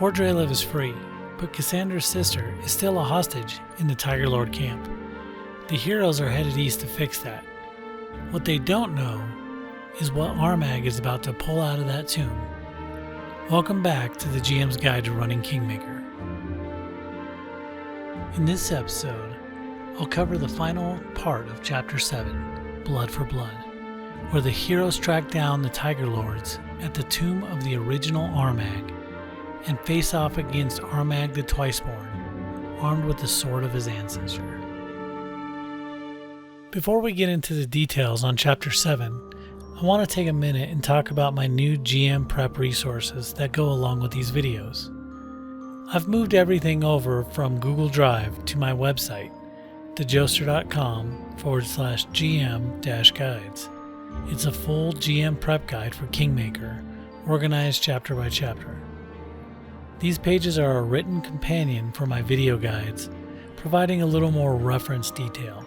Fort Drelev is free, but Cassandra's sister is still a hostage in the Tiger Lord camp. The heroes are headed east to fix that. What they don't know is what Armag is about to pull out of that tomb. Welcome back to the GM's Guide to Running Kingmaker. In this episode, I'll cover the final part of Chapter 7, Blood for Blood, where the heroes track down the Tiger Lords at the tomb of the original Armag and face off against Armag the Twiceborn, armed with the sword of his ancestor. Before we get into the details on Chapter 7, I want to take a minute and talk about my new GM prep resources that go along with these videos. I've moved everything over from Google Drive to my website, thejoester.com/GM-guides. It's a full GM prep guide for Kingmaker, organized chapter by chapter. These pages are a written companion for my video guides, providing a little more reference detail.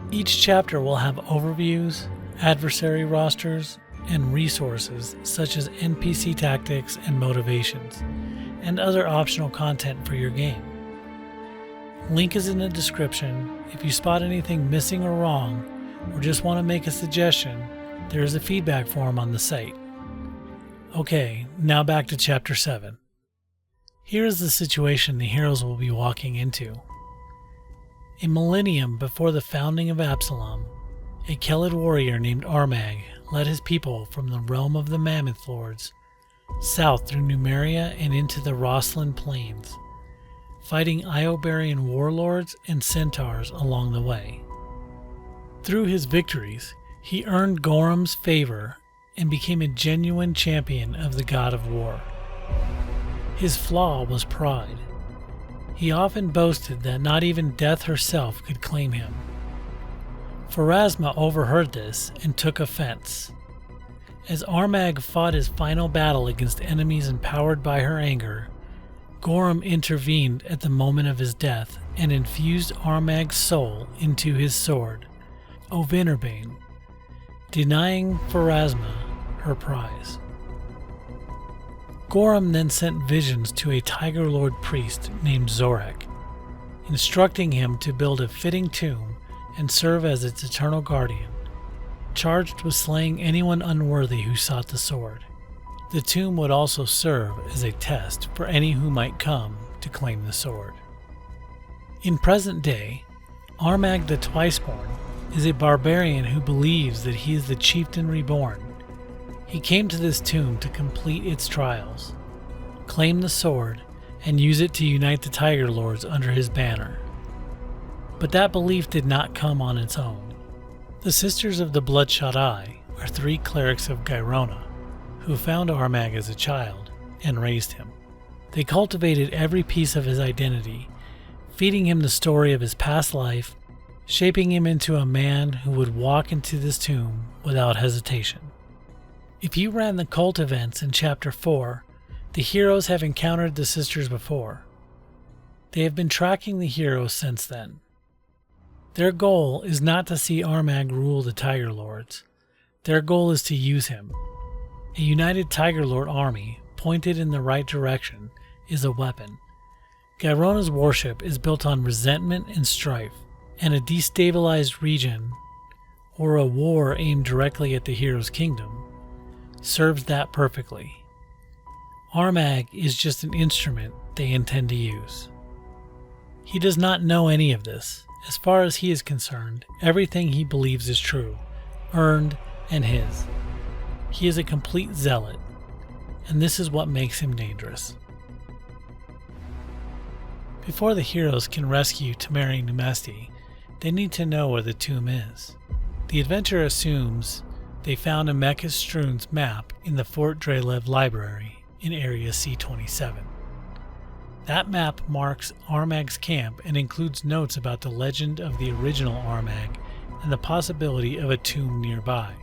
Each chapter will have overviews, adversary rosters, and resources such as NPC tactics and motivations, and other optional content for your game. Link is in the description. If you spot anything missing or wrong, or just want to make a suggestion, there is a feedback form on the site. Okay, now back to Chapter 7. Here is the situation the heroes will be walking into. A millennium before the founding of Absalom, a Kelid warrior named Armag led his people from the realm of the Mammoth Lords south through Numeria and into the Rosslyn Plains, fighting Iobarian warlords and centaurs along the way. Through his victories, he earned Gorum's favor and became a genuine champion of the god of war. His flaw was pride. He often boasted that not even death herself could claim him. Pharasma overheard this and took offense. As Armag fought his final battle against enemies empowered by her anger, Gorum intervened at the moment of his death and infused Armag's soul into his sword, Ovinrbaane, denying Pharasma her prize. Gorum then sent visions to a Tiger Lord priest named Zorak, instructing him to build a fitting tomb and serve as its eternal guardian, charged with slaying anyone unworthy who sought the sword. The tomb would also serve as a test for any who might come to claim the sword. In present day, Armag the Twiceborn is a barbarian who believes that he is the chieftain reborn. He came to this tomb to complete its trials, claim the sword, and use it to unite the Tiger Lords under his banner. But that belief did not come on its own. The Sisters of the Bloodshot Eye are three clerics of Gyrona who found Armag as a child and raised him. They cultivated every piece of his identity, feeding him the story of his past life, shaping him into a man who would walk into this tomb without hesitation. If you ran the cult events in Chapter 4, the heroes have encountered the sisters before. They have been tracking the heroes since then. Their goal is not to see Armag rule the Tiger Lords. Their goal is to use him. A united Tiger Lord army, pointed in the right direction, is a weapon. Gyrona's worship is built on resentment and strife, and a destabilized region, or a war aimed directly at the hero's kingdom, serves that perfectly. Armag is just an instrument they intend to use. He does not know any of this. As far as he is concerned, everything he believes is true, earned, and his. He is a complete zealot, and this is what makes him dangerous. Before the heroes can rescue Tamari Numesti, they need to know where the tomb is. The adventure assumes they found a Mecca Strune's map in the Fort Drelev library in Area C-27. That map marks Armag's camp and includes notes about the legend of the original Armag and the possibility of a tomb nearby.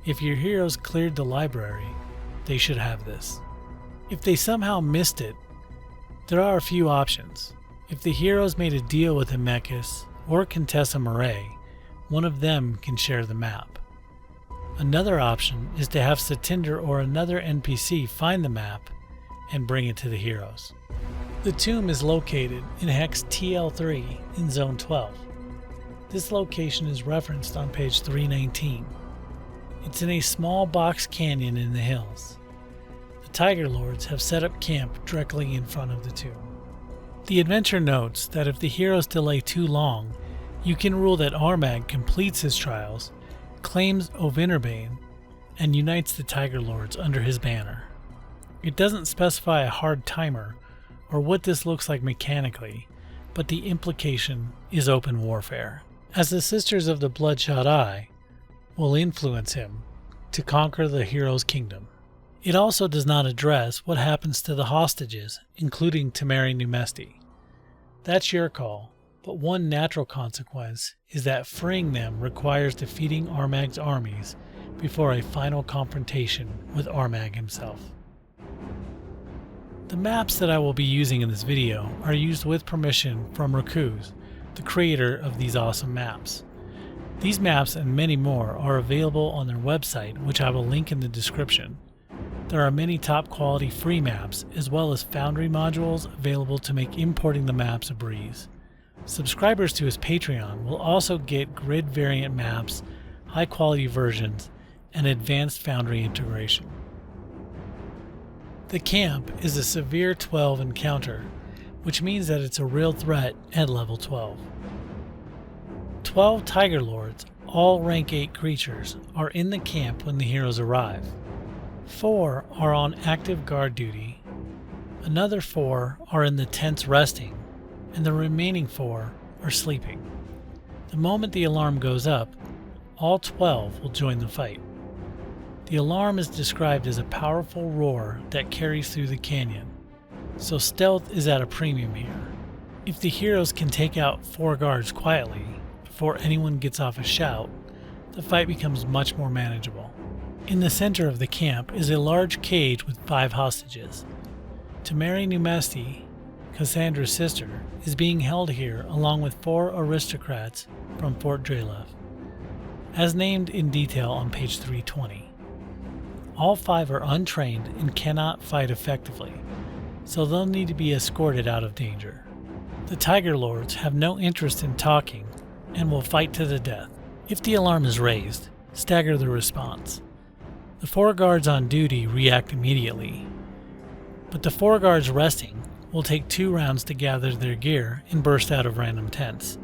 If your heroes cleared the library, they should have this. If they somehow missed it, there are a few options. If the heroes made a deal with Amekis or Contessa Murray, one of them can share the map. Another option is to have Satinder or another NPC find the map and bring it to the heroes. The tomb is located in Hex TL3 in Zone 12. This location is referenced on page 319. It's in a small box canyon in the hills. The Tiger Lords have set up camp directly in front of the tomb. The adventure notes that if the heroes delay too long, you can rule that Armag completes his trials, claims Ovinrbaane, and unites the Tiger Lords under his banner. It doesn't specify a hard timer or what this looks like mechanically, but the implication is open warfare, as the Sisters of the Bloodshot Eye will influence him to conquer the hero's kingdom. It also does not address what happens to the hostages, including Temeri Numesti. That's your call, but one natural consequence is that freeing them requires defeating Armag's armies before a final confrontation with Armag himself. The maps that I will be using in this video are used with permission from Racooze, the creator of these awesome maps. These maps and many more are available on their website, which I will link in the description. There are many top quality free maps as well as Foundry modules available to make importing the maps a breeze. Subscribers to his Patreon will also get grid variant maps, high quality versions, and advanced Foundry integration. The camp is a severe 12 encounter, which means that it's a real threat at level 12. 12 Tiger Lords, all rank 8 creatures, are in the camp when the heroes arrive. 4 are on active guard duty, another 4 are in the tents resting, and the remaining 4 are sleeping. The moment the alarm goes up, all 12 will join the fight. The alarm is described as a powerful roar that carries through the canyon, so stealth is at a premium here. If the heroes can take out 4 guards quietly before anyone gets off a shout, the fight becomes much more manageable. In the center of the camp is a large cage with 5 hostages. Temeri Numesti, Cassandra's sister, is being held here along with 4 aristocrats from Fort Drelev, as named in detail on page 320. All 5 are untrained and cannot fight effectively, so they'll need to be escorted out of danger. The Tiger Lords have no interest in talking and will fight to the death. If the alarm is raised, stagger the response. The 4 guards on duty react immediately, but the 4 guards resting will take 2 rounds to gather their gear and burst out of random tents,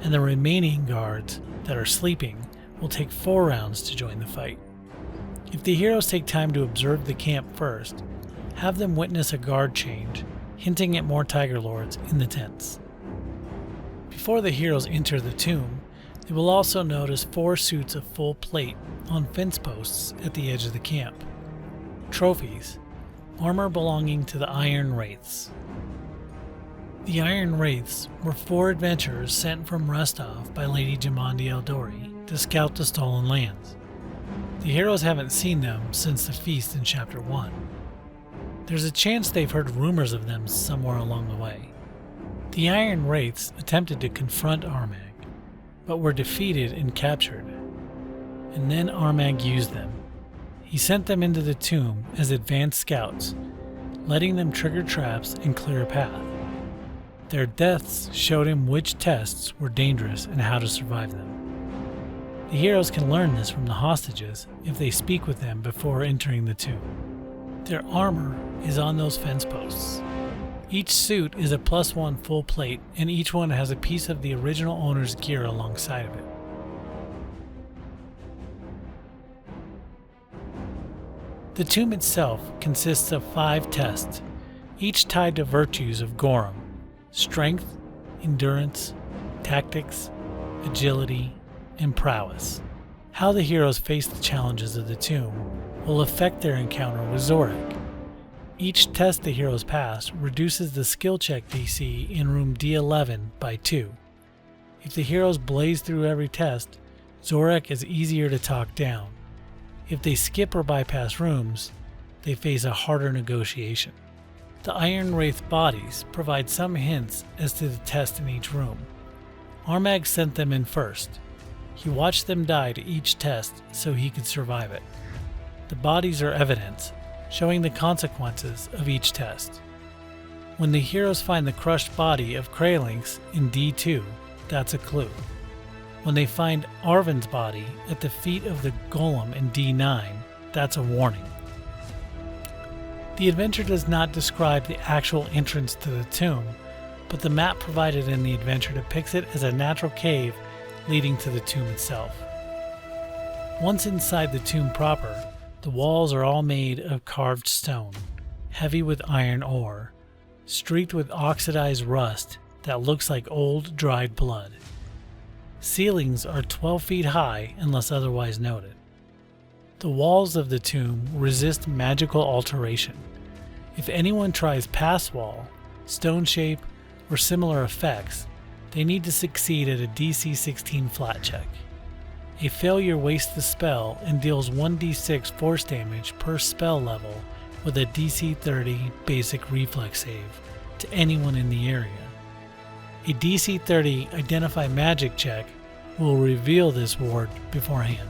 and the remaining guards that are sleeping will take 4 rounds to join the fight. If the heroes take time to observe the camp first, have them witness a guard change, hinting at more Tiger Lords in the tents. Before the heroes enter the tomb, they will also notice 4 suits of full plate on fence posts at the edge of the camp. Trophies, armor belonging to the Iron Wraiths. The Iron Wraiths were 4 adventurers sent from Rostov by Lady Jamandi Eldori to scout the stolen lands. The heroes haven't seen them since the feast in Chapter 1. There's a chance they've heard rumors of them somewhere along the way. The Iron Wraiths attempted to confront Armag, but were defeated and captured, and then Armag used them. He sent them into the tomb as advanced scouts, letting them trigger traps and clear a path. Their deaths showed him which tests were dangerous and how to survive them. The heroes can learn this from the hostages if they speak with them before entering the tomb. Their armor is on those fence posts. Each suit is a +1 full plate, and each one has a piece of the original owner's gear alongside of it. The tomb itself consists of 5 tests, each tied to virtues of Gorum: strength, endurance, tactics, agility, and prowess. How the heroes face the challenges of the tomb will affect their encounter with Zorak. Each test the heroes pass reduces the skill check DC in room D11 by 2. If the heroes blaze through every test, Zorak is easier to talk down. If they skip or bypass rooms, they face a harder negotiation. The Iron Wraith bodies provide some hints as to the test in each room. Armag sent them in first. He watched them die to each test so he could survive it. The bodies are evidence, showing the consequences of each test. When the heroes find the crushed body of Kralinx in D2, that's a clue. When they find Arven's body at the feet of the Golem in D9, that's a warning. The adventure does not describe the actual entrance to the tomb, but the map provided in the adventure depicts it as a natural cave leading to the tomb itself. Once inside the tomb proper, the walls are all made of carved stone, heavy with iron ore, streaked with oxidized rust that looks like old dried blood. Ceilings are 12 feet high unless otherwise noted. The walls of the tomb resist magical alteration. If anyone tries pass wall, stone shape, or similar effects, they need to succeed at a DC 16 flat check. A failure wastes the spell and deals 1d6 force damage per spell level with a DC 30 basic reflex save to anyone in the area. A DC 30 Identify Magic check will reveal this ward beforehand.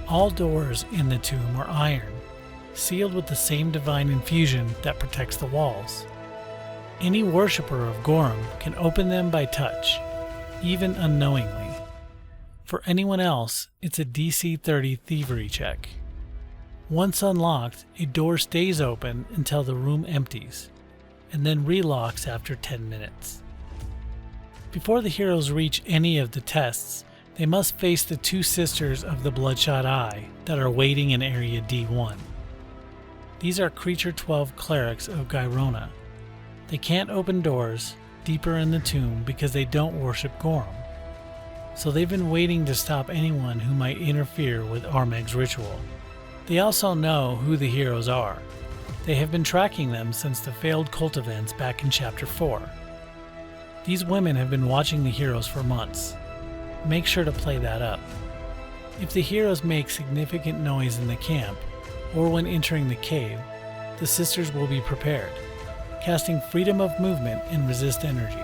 All doors in the tomb are iron, sealed with the same divine infusion that protects the walls. Any worshipper of Gorum can open them by touch, even unknowingly. For anyone else, it's a DC 30 thievery check. Once unlocked, a door stays open until the room empties, and then relocks after 10 minutes. Before the heroes reach any of the tests, they must face the two sisters of the Bloodshot Eye that are waiting in Area D1. These are Creature 12 clerics of Gyrona. They can't open doors deeper in the tomb because they don't worship Gorum, so they've been waiting to stop anyone who might interfere with Armag's ritual. They also know who the heroes are. They have been tracking them since the failed cult events back in Chapter 4. These women have been watching the heroes for months. Make sure to play that up. If the heroes make significant noise in the camp, or when entering the cave, the sisters will be prepared, casting Freedom of Movement and Resist Energy.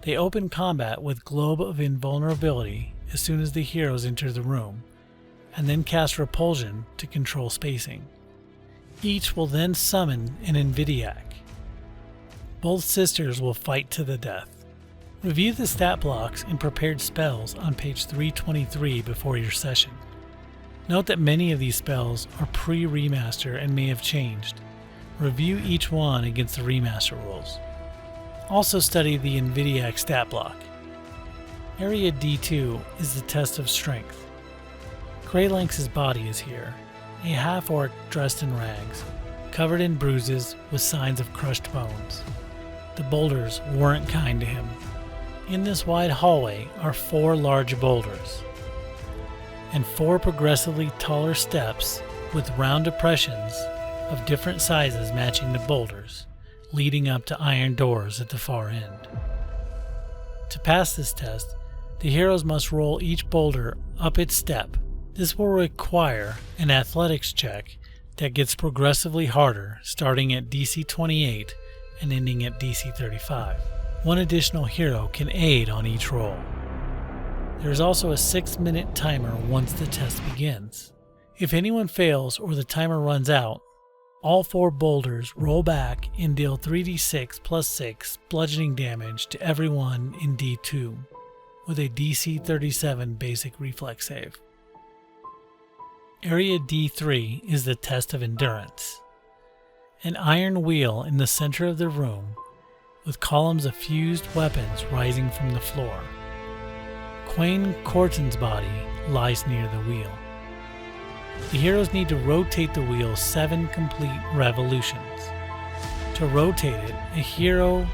They open combat with Globe of Invulnerability as soon as the heroes enter the room, and then cast Repulsion to control spacing. Each will then summon an Invidiac. Both sisters will fight to the death. Review the stat blocks and prepared spells on page 323 before your session. Note that many of these spells are pre-remaster and may have changed. Review each one against the remaster rules. Also study the Invidiac stat block. Area D2 is the test of strength. Kralinx's body is here, a half-orc dressed in rags, covered in bruises with signs of crushed bones. The boulders weren't kind to him. In this wide hallway are 4 large boulders, and 4 progressively taller steps with round depressions of different sizes matching the boulders, leading up to iron doors at the far end. To pass this test, the heroes must roll each boulder up its step. This will require an athletics check that gets progressively harder, starting at DC 28 and ending at DC 35. One additional hero can aid on each roll. There is also a 6-minute timer once the test begins. If anyone fails or the timer runs out, all 4 boulders roll back and deal 3d6 plus 6 bludgeoning damage to everyone in D2 with a DC 37 basic reflex save. Area D3 is the test of endurance. An iron wheel in the center of the room with columns of fused weapons rising from the floor. Quain Corton's body lies near the wheel. The heroes need to rotate the wheel 7 complete revolutions. To rotate it, a hero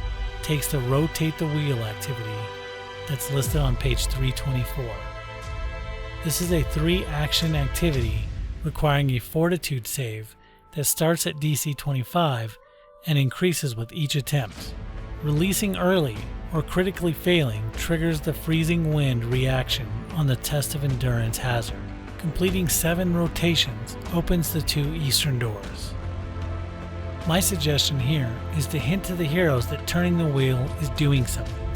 takes the Rotate the Wheel activity that's listed on page 324. This is a 3-action activity requiring a Fortitude save that starts at DC 25 and increases with each attempt. Releasing early or critically failing triggers the Freezing Wind reaction on the Test of Endurance hazard. Completing 7 rotations opens the 2 eastern doors. My suggestion here is to hint to the heroes that turning the wheel is doing something,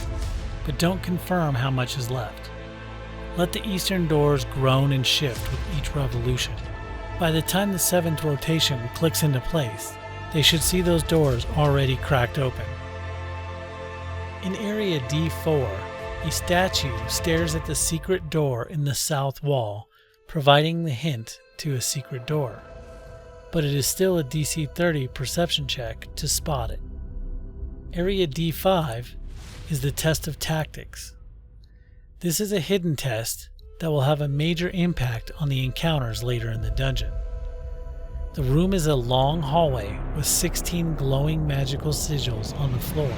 but don't confirm how much is left. Let the eastern doors groan and shift with each revolution. By the time the 7th rotation clicks into place, they should see those doors already cracked open. In Area D4, a statue stares at the secret door in the south wall, providing the hint to a secret door. But it is still a DC 30 perception check to spot it. Area D5 is the Test of Tactics. This is a hidden test that will have a major impact on the encounters later in the dungeon. The room is a long hallway with 16 glowing magical sigils on the floor.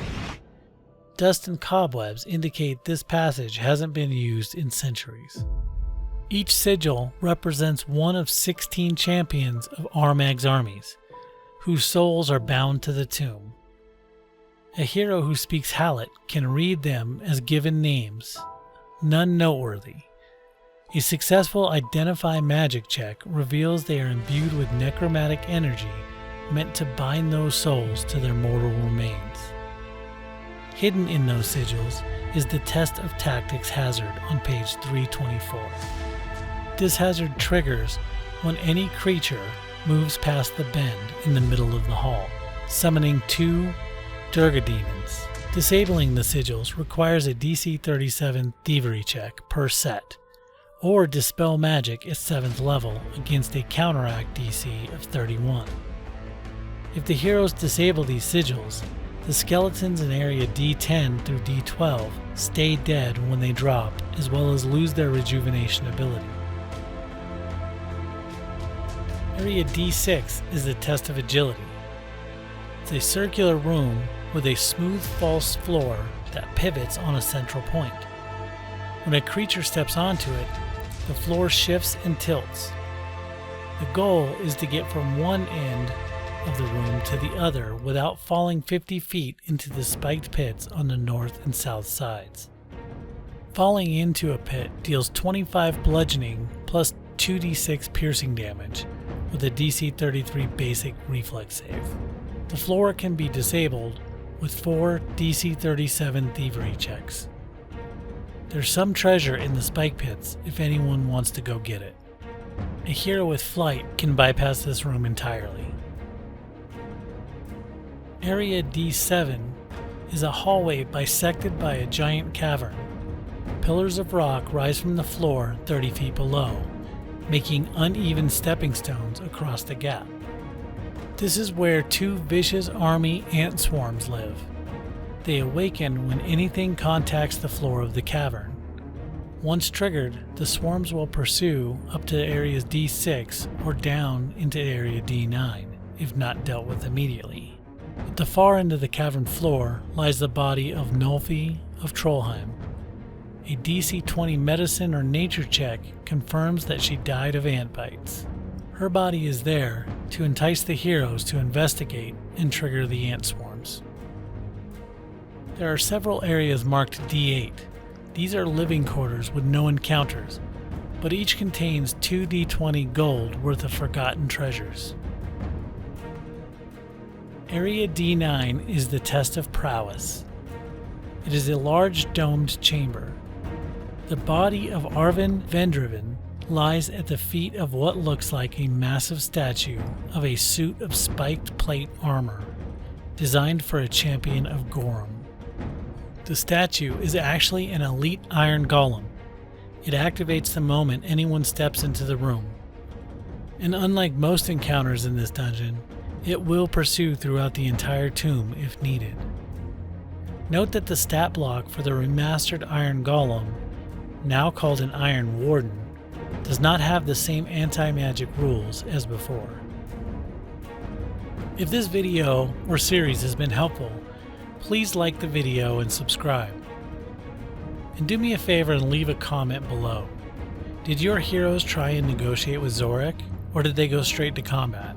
Dust and cobwebs indicate this passage hasn't been used in centuries. Each sigil represents one of 16 champions of Armag's armies, whose souls are bound to the tomb. A hero who speaks Hallett can read them as given names, none noteworthy. A successful Identify Magic check reveals they are imbued with necromantic energy meant to bind those souls to their mortal remains. Hidden in those sigils is the Test of Tactics hazard on page 324. This hazard triggers when any creature moves past the bend in the middle of the hall, summoning 2 Durga demons. Disabling the sigils requires a DC 37 thievery check per set, or dispel magic at 7th level against a counteract DC of 31. If the heroes disable these sigils, the skeletons in area D10 through D12 stay dead when they drop, as well as lose their rejuvenation ability. Area D6 is the Test of Agility. It's a circular room with a smooth false floor that pivots on a central point. When a creature steps onto it, the floor shifts and tilts. The goal is to get from one end of the room to the other without falling 50 feet into the spiked pits on the north and south sides. Falling into a pit deals 25 bludgeoning plus 2d6 piercing damage with a DC 33 basic reflex save. The floor can be disabled with 4 DC 37 thievery checks. There's some treasure in the spike pits if anyone wants to go get it. A hero with flight can bypass this room entirely. Area D7 is a hallway bisected by a giant cavern. Pillars of rock rise from the floor 30 feet below, making uneven stepping stones across the gap. This is where 2 vicious army ant swarms live. They awaken when anything contacts the floor of the cavern. Once triggered, the swarms will pursue up to areas D6 or down into area D9, if not dealt with immediately. At the far end of the cavern floor lies the body of Nulfi of Trollheim. A DC 20 medicine or nature check confirms that she died of ant bites. Her body is there to entice the heroes to investigate and trigger the ant swarms. There are several areas marked D8. These are living quarters with no encounters, but each contains 2 D20 gold worth of forgotten treasures. Area D9 is the Test of Prowess. It is a large domed chamber. The body of Ovinrbaane lies at the feet of what looks like a massive statue of a suit of spiked plate armor, designed for a champion of Gorum. The statue is actually an elite iron golem. It activates the moment anyone steps into the room. And unlike most encounters in this dungeon, it will pursue throughout the entire tomb if needed. Note that the stat block for the remastered Iron Golem, now called an Iron Warden, does not have the same anti-magic rules as before. If this video or series has been helpful, please like the video and subscribe. And do me a favor and leave a comment below. Did your heroes try and negotiate with Zorak, or did they go straight to combat?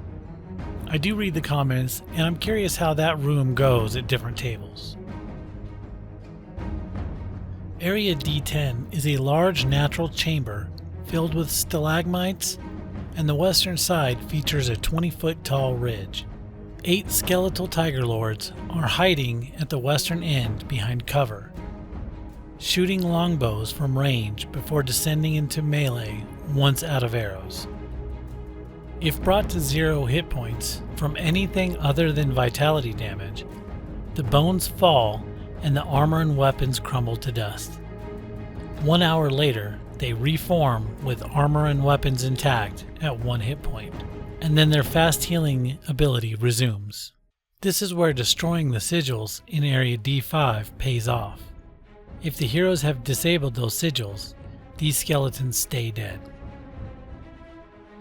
I do read the comments, and I'm curious how that room goes at different tables. Area D10 is a large natural chamber filled with stalagmites, and the western side features a 20-foot tall ridge. 8 skeletal tiger lords are hiding at the western end behind cover, shooting longbows from range before descending into melee once out of arrows. If brought to 0 hit points from anything other than vitality damage, the bones fall and the armor and weapons crumble to dust. 1 hour later, they reform with armor and weapons intact at 1 hit point, and then their fast healing ability resumes. This is where destroying the sigils in Area D5 pays off. If the heroes have disabled those sigils, these skeletons stay dead.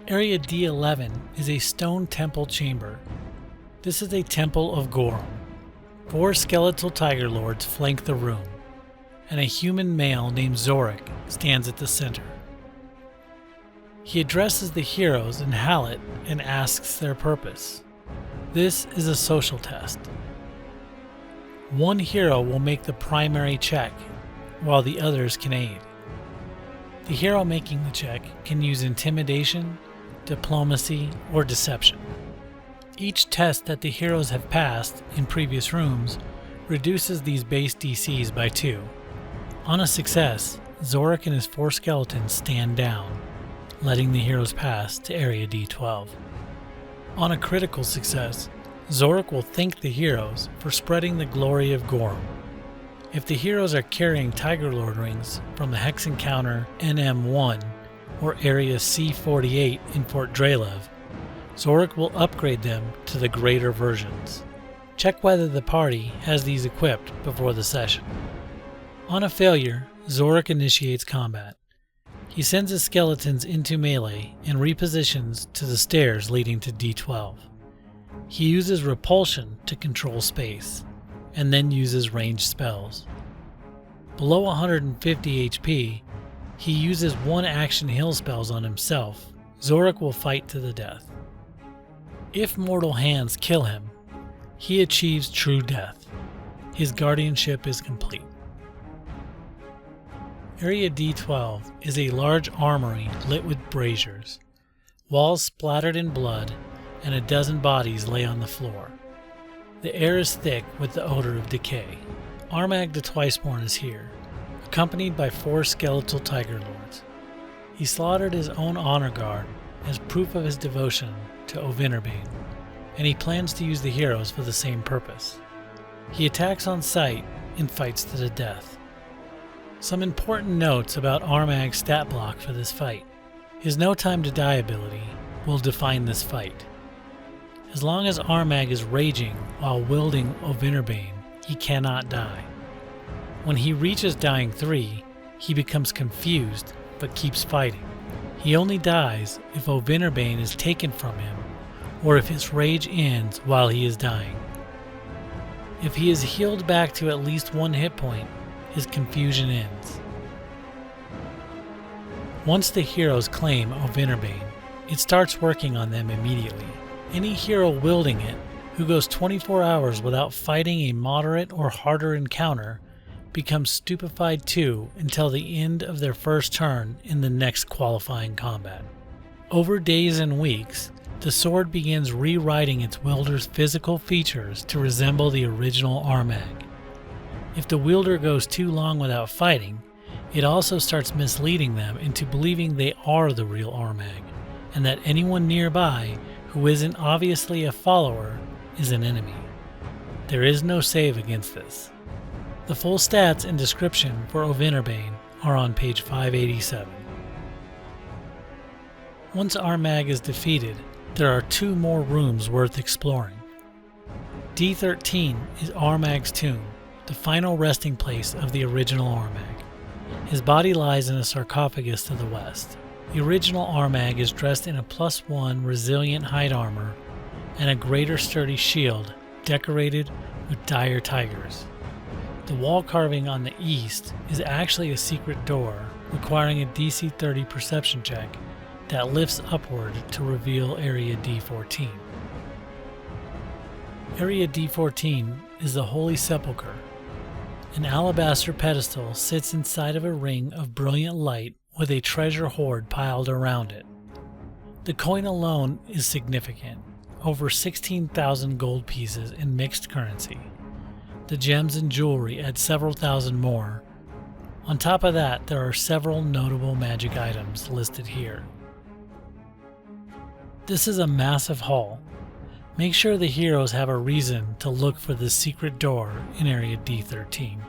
Area D11 is a stone temple chamber. This is a Temple of Gorum. 4 skeletal tiger lords flank the room, and a human male named Zorik stands at the center. He addresses the heroes in Hallet and asks their purpose. This is a social test. 1 hero will make the primary check, while the others can aid. The hero making the check can use intimidation, diplomacy, or deception. Each test that the heroes have passed in previous rooms reduces these base DCs by 2. On a success, Zorik and his 4 skeletons stand down, letting the heroes pass to Area D12. On a critical success, Zorik will thank the heroes for spreading the glory of Gorum. If the heroes are carrying Tiger Lord rings from the Hex Encounter NM1 or Area C48 in Fort Drelev, Zorik will upgrade them to the greater versions. Check whether the party has these equipped before the session. On a failure, Zorik initiates combat. He sends his skeletons into melee and repositions to the stairs leading to D12. He uses repulsion to control space, and then uses ranged spells. Below 150 HP, he uses 1 action heal spells on himself. Zorik will fight to the death. If mortal hands kill him, he achieves true death. His guardianship is complete. Area D12 is a large armory lit with braziers. Walls splattered in blood, and a dozen bodies lay on the floor. The air is thick with the odor of decay. Armag the Twiceborn is here, accompanied by 4 skeletal tiger lords. He slaughtered his own honor guard as proof of his devotion to Ovinrbaane, and he plans to use the heroes for the same purpose. He attacks on sight and fights to the death. Some important notes about Armag's stat block for this fight. His No Time to Die ability will define this fight. As long as Armag is raging while wielding Ovinrbaane, he cannot die. When he reaches dying 3, he becomes confused but keeps fighting. He only dies if Ovinrbaane is taken from him or if his rage ends while he is dying. If he is healed back to at least 1 hit point, his confusion ends. Once the heroes claim Ovinrbaane, it starts working on them immediately. Any hero wielding it who goes 24 hours without fighting a moderate or harder encounter becomes stupefied too until the end of their first turn in the next qualifying combat. Over days and weeks, the sword begins rewriting its wielder's physical features to resemble the original Armag. If the wielder goes too long without fighting, it also starts misleading them into believing they are the real Armag, and that anyone nearby who isn't obviously a follower is an enemy. There is no save against this. The full stats and description for Ovinrbaane are on page 587. Once Armag is defeated, there are 2 more rooms worth exploring. D13 is Armag's tomb, the final resting place of the original Armag. His body lies in a sarcophagus to the west. The original Armag is dressed in a +1 resilient hide armor and a greater sturdy shield decorated with dire tigers. The wall carving on the east is actually a secret door requiring a DC 30 perception check that lifts upward to reveal Area D14. Area D14 is the Holy Sepulcher. An alabaster pedestal sits inside of a ring of brilliant light with a treasure hoard piled around it. The coin alone is significant, over 16,000 gold pieces in mixed currency. The gems and jewelry add several thousand more. On top of that, there are several notable magic items listed here. This is a massive hall. Make sure the heroes have a reason to look for the secret door in area D13.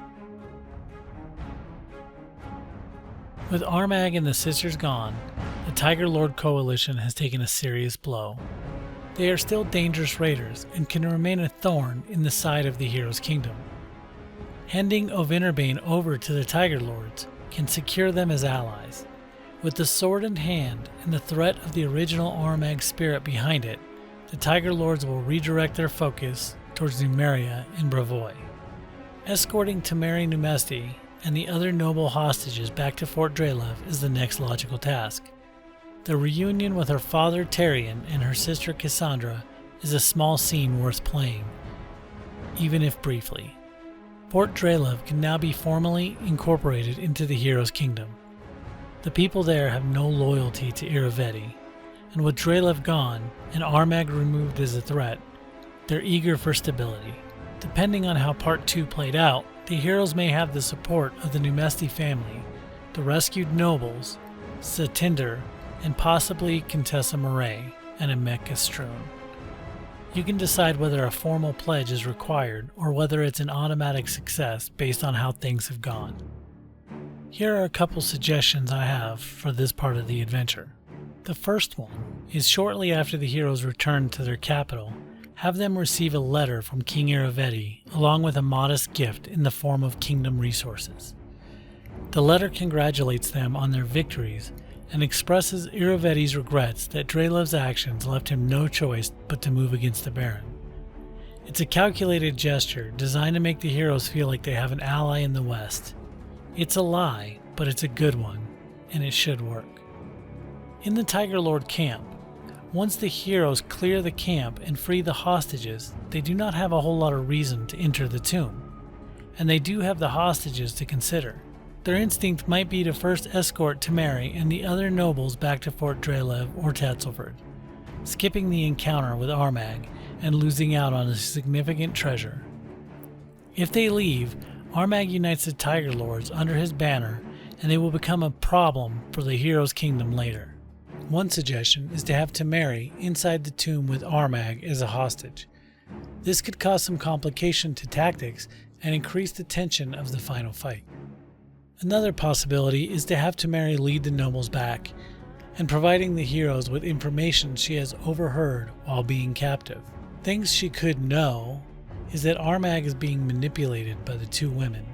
With Armag and the Sisters gone, the Tiger Lord Coalition has taken a serious blow. They are still dangerous raiders and can remain a thorn in the side of the hero's kingdom. Handing Ovinrbaane over to the Tiger Lords can secure them as allies. With the sword in hand and the threat of the original Armag spirit behind it, the Tiger Lords will redirect their focus towards Numeria and Brevoy. Escorting Temeri Numesti and the other noble hostages back to Fort Drelev is the next logical task. The reunion with her father Tarion and her sister Cassandra is a small scene worth playing, even if briefly. Fort Drelev can now be formally incorporated into the hero's kingdom. The people there have no loyalty to Irovetti, and with Drelev gone and Armag removed as a threat, they're eager for stability. Depending on how Part 2 played out, the heroes may have the support of the Numesti family, the rescued nobles, Satinder, and possibly Contessa Murray and Emeka Stroon. You can decide whether a formal pledge is required or whether it's an automatic success based on how things have gone. Here are a couple suggestions I have for this part of the adventure. The first one is shortly after the heroes return to their capital, have them receive a letter from King Irovetti along with a modest gift in the form of kingdom resources. The letter congratulates them on their victories and expresses Irovetti's regrets that Drelev's actions left him no choice but to move against the Baron. It's a calculated gesture designed to make the heroes feel like they have an ally in the West. It's a lie, but it's a good one, and it should work. In the Tiger Lord camp, once the heroes clear the camp and free the hostages, they do not have a whole lot of reason to enter the tomb, and they do have the hostages to consider. Their instinct might be to first escort Temeri and the other nobles back to Fort Drelev or Tatzelford, skipping the encounter with Armag and losing out on a significant treasure. If they leave, Armag unites the Tiger Lords under his banner and they will become a problem for the hero's kingdom later. One suggestion is to have Temeri inside the tomb with Armag as a hostage. This could cause some complication to tactics and increase the tension of the final fight. Another possibility is to have Temeri lead the nobles back, and providing the heroes with information she has overheard while being captive. Things she could know is that Armag is being manipulated by the two women,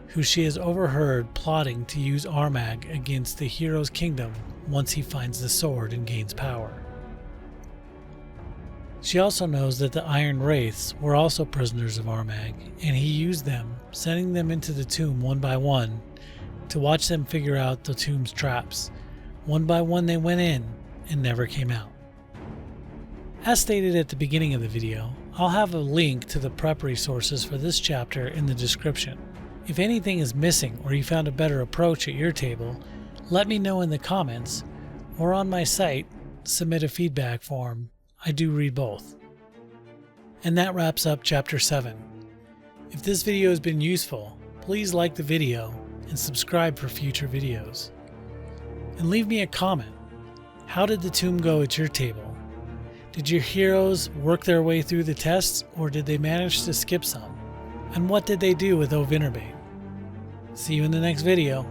who she has overheard plotting to use Armag against the hero's kingdom once he finds the sword and gains power. She also knows that the Iron Wraiths were also prisoners of Armag, and he used them, sending them into the tomb one by one to watch them figure out the tomb's traps. One by one they went in and never came out. As stated at the beginning of the video, I'll have a link to the prep resources for this chapter in the description. If anything is missing or you found a better approach at your table, let me know in the comments, or on my site, submit a feedback form. I do read both. And that wraps up Chapter 7. If this video has been useful, please like the video and subscribe for future videos. And leave me a comment. How did the tomb go at your table? Did your heroes work their way through the tests, or did they manage to skip some? And what did they do with Ovinrbaane? See you in the next video.